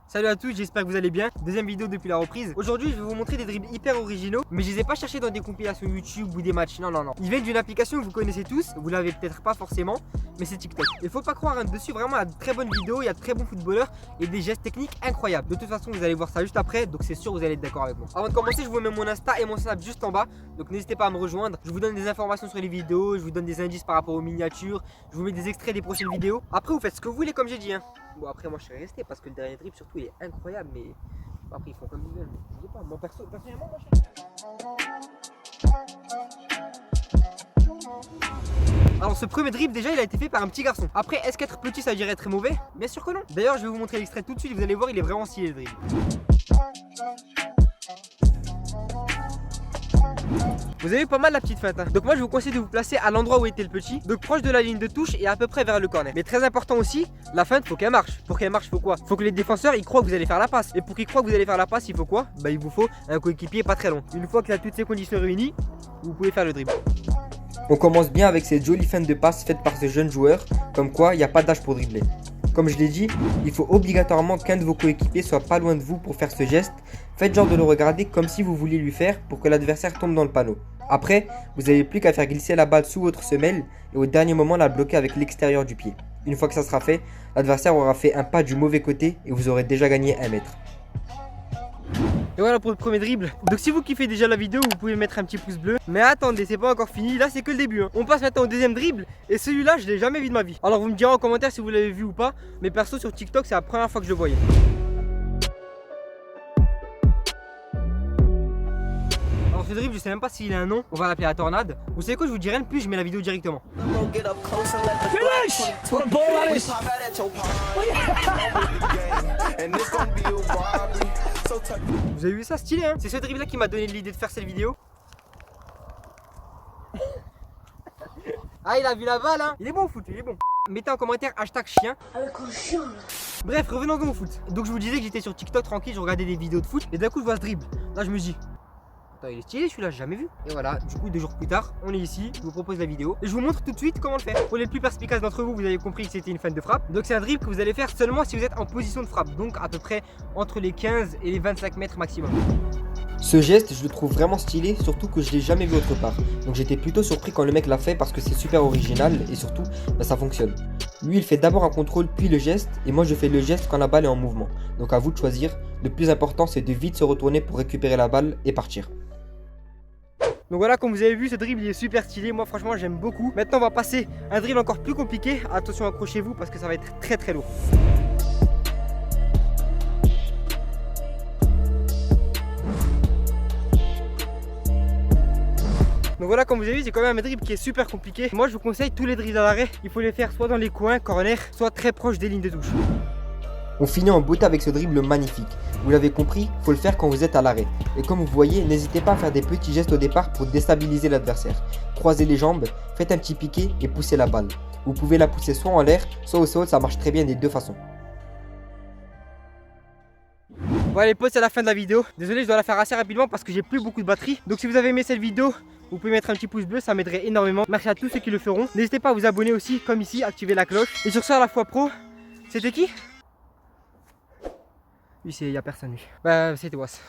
Salut à tous, j'espère que vous allez bien. Deuxième vidéo depuis la reprise. Aujourd'hui, je vais vous montrer des dribbles hyper originaux, mais je les ai pas cherchés dans des compilations YouTube ou des matchs. Non. Ils viennent d'une application que vous connaissez tous, vous l'avez peut-être pas forcément, mais c'est TikTok. Il faut pas croire, hein, dessus vraiment il y a de très bonnes vidéos, il y a de très bons footballeurs et des gestes techniques incroyables. De toute façon, vous allez voir ça juste après, donc c'est sûr vous allez être d'accord avec moi. Avant de commencer, je vous mets mon Insta et mon Snap juste en bas, donc n'hésitez pas à me rejoindre. Je vous donne des informations sur les vidéos, je vous donne des indices par rapport aux miniatures, je vous mets des extraits des prochaines vidéos. Après, vous faites ce que vous voulez, comme j'ai dit, hein. Bon, après moi je serais resté parce que le dernier dribble surtout il est incroyable, mais après ils font comme ils veulent. Je sais pas, moi personnellement moi je... Alors ce premier dribble déjà il a été fait par un petit garçon. Après est-ce qu'être petit ça veut dire être mauvais? Bien sûr que non. D'ailleurs je vais vous montrer l'extrait tout de suite, vous allez voir il est vraiment stylé le dribble. Vous avez pas mal la petite feinte, hein. Donc moi je vous conseille de vous placer à l'endroit où était le petit, donc proche de la ligne de touche et à peu près vers le corner. Mais très important aussi, la feinte faut qu'elle marche. Pour qu'elle marche, faut quoi? Faut que les défenseurs ils croient que vous allez faire la passe. Et pour qu'ils croient que vous allez faire la passe, il faut quoi? Bah il vous faut un coéquipier pas très long. Une fois qu'il a toutes ces conditions réunies, vous pouvez faire le dribble. On commence bien avec cette jolie feinte de passe faite par ce jeune joueur, comme quoi il n'y a pas d'âge pour dribbler. Comme je l'ai dit, il faut obligatoirement qu'un de vos coéquipiers soit pas loin de vous pour faire ce geste. Faites genre de le regarder comme si vous vouliez lui faire pour que l'adversaire tombe dans le panneau. Après, vous n'avez plus qu'à faire glisser la balle sous votre semelle et au dernier moment la bloquer avec l'extérieur du pied. Une fois que ça sera fait, l'adversaire aura fait un pas du mauvais côté et vous aurez déjà gagné 1 mètre. Et voilà pour le premier dribble. Donc si vous kiffez déjà la vidéo, vous pouvez mettre un petit pouce bleu. Mais attendez, c'est pas encore fini, là c'est que le début, hein. On passe maintenant au deuxième dribble. Et celui-là je l'ai jamais vu de ma vie. Alors vous me direz en commentaire si vous l'avez vu ou pas. Mais perso sur TikTok c'est la première fois que je le voyais. Alors ce dribble je sais même pas s'il a un nom. On va l'appeler la tornade. Vous savez quoi, je vous dis rien de plus, je mets la vidéo directement. Vous avez vu ça, stylé, hein? C'est ce dribble là qui m'a donné l'idée de faire cette vidéo. Ah il a vu la balle, hein? Il est bon au foot, il est bon. Mettez en commentaire hashtag chien. Bref, revenons donc au foot. Donc je vous disais que j'étais sur TikTok tranquille, je regardais des vidéos de foot et d'un coup je vois ce dribble. Là je me dis, attends, il est stylé celui-là, j'ai jamais vu. Et voilà, du coup 2 jours plus tard, on est ici, je vous propose la vidéo et je vous montre tout de suite comment le faire. Pour les plus perspicaces d'entre vous, vous avez compris que c'était une feinte de frappe. Donc c'est un dribble que vous allez faire seulement si vous êtes en position de frappe, donc à peu près entre les 15 et les 25 mètres maximum. Ce geste, je le trouve vraiment stylé, surtout que je l'ai jamais vu autre part. Donc j'étais plutôt surpris quand le mec l'a fait parce que c'est super original et surtout, ça fonctionne. Lui, il fait d'abord un contrôle puis le geste et moi je fais le geste quand la balle est en mouvement. Donc à vous de choisir. Le plus important, c'est de vite se retourner pour récupérer la balle et partir. Donc voilà, comme vous avez vu, ce dribble il est super stylé. Moi franchement j'aime beaucoup. Maintenant on va passer à un dribble encore plus compliqué. Attention, accrochez-vous parce que ça va être très très lourd. Donc voilà, comme vous avez vu, c'est quand même un dribble qui est super compliqué. Moi je vous conseille tous les dribbles à l'arrêt. Il faut les faire soit dans les coins, corner, soit très proche des lignes de touche. On finit en beauté avec ce dribble magnifique. Vous l'avez compris, faut le faire quand vous êtes à l'arrêt. Et comme vous voyez, n'hésitez pas à faire des petits gestes au départ pour déstabiliser l'adversaire. Croisez les jambes, faites un petit piqué et poussez la balle. Vous pouvez la pousser soit en l'air, soit au sol, ça marche très bien des deux façons. Bon allez, potes, c'est la fin de la vidéo. Désolé, je dois la faire assez rapidement parce que j'ai plus beaucoup de batterie. Donc si vous avez aimé cette vidéo, vous pouvez mettre un petit pouce bleu, ça m'aiderait énormément. Merci à tous ceux qui le feront. N'hésitez pas à vous abonner aussi, comme ici, activer la cloche. Et sur ça, à la fois pro, c'était qui? Lui, il y a personne lui. Bah c'était Was.